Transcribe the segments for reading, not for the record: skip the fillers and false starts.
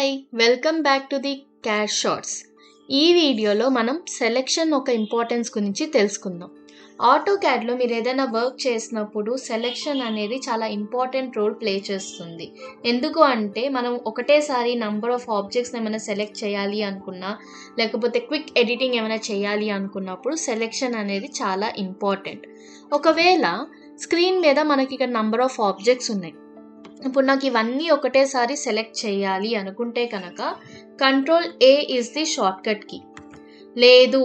Hi welcome back to the cash shorts. ఈ వీడియోలో మనం సెలెక్షన్ ఒక ఇంపార్టెన్స్ గురించి తెలుసుకుందాం. ఆటో క్యాడ్లో మీరు ఏదైనా వర్క్ చేసినప్పుడు సెలెక్షన్ అనేది చాలా ఇంపార్టెంట్ రోల్ ప్లే చేస్తుంది. ఎందుకు అంటే మనం ఒకటేసారి నంబర్ ఆఫ్ ఆబ్జెక్ట్స్ని ఏమైనా సెలెక్ట్ చేయాలి అనుకున్నా, లేకపోతే క్విక్ ఎడిటింగ్ ఏమైనా చేయాలి అనుకున్నప్పుడు సెలెక్షన్ అనేది చాలా ఇంపార్టెంట్. ఒకవేళ స్క్రీన్ మీద మనకి ఇక్కడ నంబర్ ఆఫ్ ఆబ్జెక్ట్స్ ఉన్నాయి. ఇప్పుడు నాకు ఇవన్నీ ఒకటేసారి సెలెక్ట్ చేయాలి అనుకుంటే కనుక control A is the shortcut key. లేదు,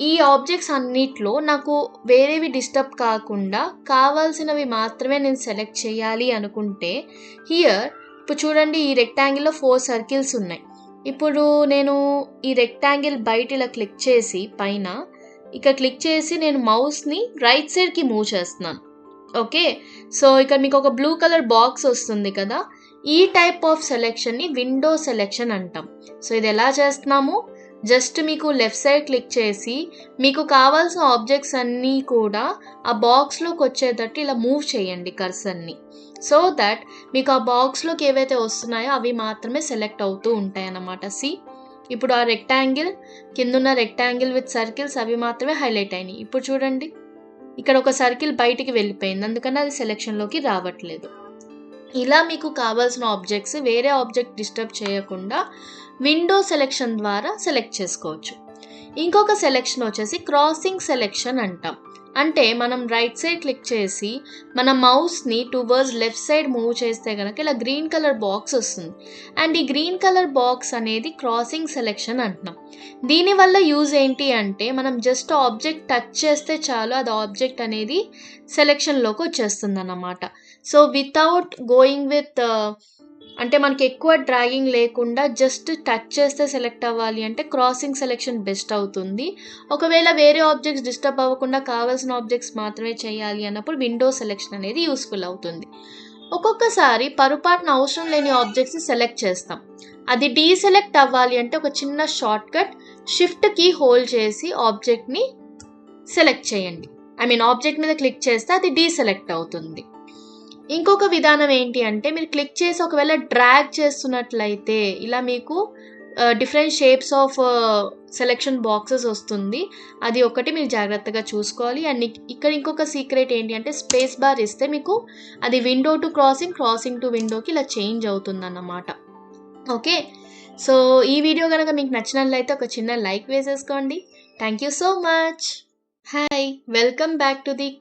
ఈ ఆబ్జెక్ట్స్ అన్నిట్లో నాకు వేరేవి డిస్టర్బ్ కాకుండా కావాల్సినవి మాత్రమే నేను సెలెక్ట్ చేయాలి అనుకుంటే హియర్ ఇప్పుడు చూడండి, ఈ రెక్టాంగిల్లో 4 సర్కిల్స్ ఉన్నాయి. ఇప్పుడు నేను ఈ రెక్టాంగిల్ బయట ఇలా క్లిక్ చేసి పైన ఇక్కడ క్లిక్ చేసి నేను మౌస్ని రైట్ సైడ్కి మూవ్ చేస్తున్నాను. ఓకే, సో ఇక్కడ మీకు ఒక బ్లూ కలర్ బాక్స్ వస్తుంది కదా, ఈ టైప్ ఆఫ్ సెలెక్షన్ని విండో సెలెక్షన్ అంటాం. సో ఇది ఎలా చేస్తున్నాము, జస్ట్ మీకు లెఫ్ట్ సైడ్ క్లిక్ చేసి మీకు కావాల్సిన ఆబ్జెక్ట్స్ అన్నీ కూడా ఆ బాక్స్లోకి వచ్చేటట్టు ఇలా మూవ్ చేయండి కర్సర్ని. సో దట్ మీకు ఆ బాక్స్లోకి ఏవైతే వస్తున్నాయో అవి మాత్రమే సెలెక్ట్ అవుతూ ఉంటాయి అన్నమాట. ఇప్పుడు ఆ రెక్టాంగిల్ కిందున్న రెక్టాంగిల్ విత్ సర్కిల్స్ అవి మాత్రమే హైలైట్ అయినాయి. ఇప్పుడు చూడండి, ఇక్కడ ఒక సర్కిల్ బయటికి వెళ్ళిపోయింది, అందుకని అది సెలెక్షన్లోకి రావట్లేదు. ఇలా మీకు కావాల్సిన ఆబ్జెక్ట్స్ వేరే ఆబ్జెక్ట్ డిస్టర్బ్ చేయకుండా విండో సెలెక్షన్ ద్వారా సెలెక్ట్ చేసుకోవచ్చు. ఇంకొక సెలెక్షన్ వచ్చేసి క్రాసింగ్ సెలెక్షన్ అంటాం. అంటే మనం రైట్ సైడ్ క్లిక్ చేసి మన మౌస్ని టువర్డ్స్ లెఫ్ట్ సైడ్ మూవ్ చేస్తే కనుక ఇలా గ్రీన్ కలర్ బాక్స్ వస్తుంది. అండ్ ఈ గ్రీన్ కలర్ బాక్స్ అనేది క్రాసింగ్ సెలెక్షన్ అంటున్నాం. దీనివల్ల యూజ్ ఏంటి అంటే మనం జస్ట్ ఆబ్జెక్ట్ టచ్ చేస్తే చాలు, అది ఆబ్జెక్ట్ అనేది సెలెక్షన్లోకి వచ్చేస్తుంది అన్నమాట. సో వితౌట్ గోయింగ్ విత్ అంటే మనకి ఎక్కువ డ్రాగింగ్ లేకుండా జస్ట్ టచ్ చేస్తే సెలెక్ట్ అవ్వాలి అంటే క్రాసింగ్ సెలెక్షన్ బెస్ట్ అవుతుంది. ఒకవేళ వేరే ఆబ్జెక్ట్స్ డిస్టర్బ్ అవ్వకుండా కావాల్సిన ఆబ్జెక్ట్స్ మాత్రమే చేయాలి అన్నప్పుడు విండో సెలెక్షన్ అనేది యూస్ఫుల్ అవుతుంది. ఒక్కొక్కసారి పొరపాటున అవసరం లేని ఆబ్జెక్ట్స్ని సెలెక్ట్ చేస్తాం. అది డీసెలెక్ట్ అవ్వాలి అంటే ఒక చిన్న shortcut shift key hold చేసి ఆబ్జెక్ట్ని సెలెక్ట్ చేయండి. ఆబ్జెక్ట్ మీద క్లిక్ చేస్తే అది డీసెలెక్ట్ అవుతుంది. ఇంకొక విధానం ఏంటి అంటే మీరు క్లిక్ చేసి ఒకవేళ డ్రాగ్ చేస్తున్నట్లయితే ఇలా మీకు different shapes of selection boxes వస్తుంది. అది ఒకటి మీరు జాగ్రత్తగా చూసుకోవాలి. అండ్ ఇక్కడ ఇంకొక సీక్రెట్ ఏంటి అంటే స్పేస్ బార్ ఇస్తే మీకు అది window to crossing, crossing to విండోకి ఇలా చేంజ్ అవుతుంది అన్నమాట. ఓకే, సో ఈ వీడియో కనుక మీకు నచ్చినట్లయితే ఒక చిన్న లైక్ వేసేసుకోండి. Thank you so much. Hi welcome back to the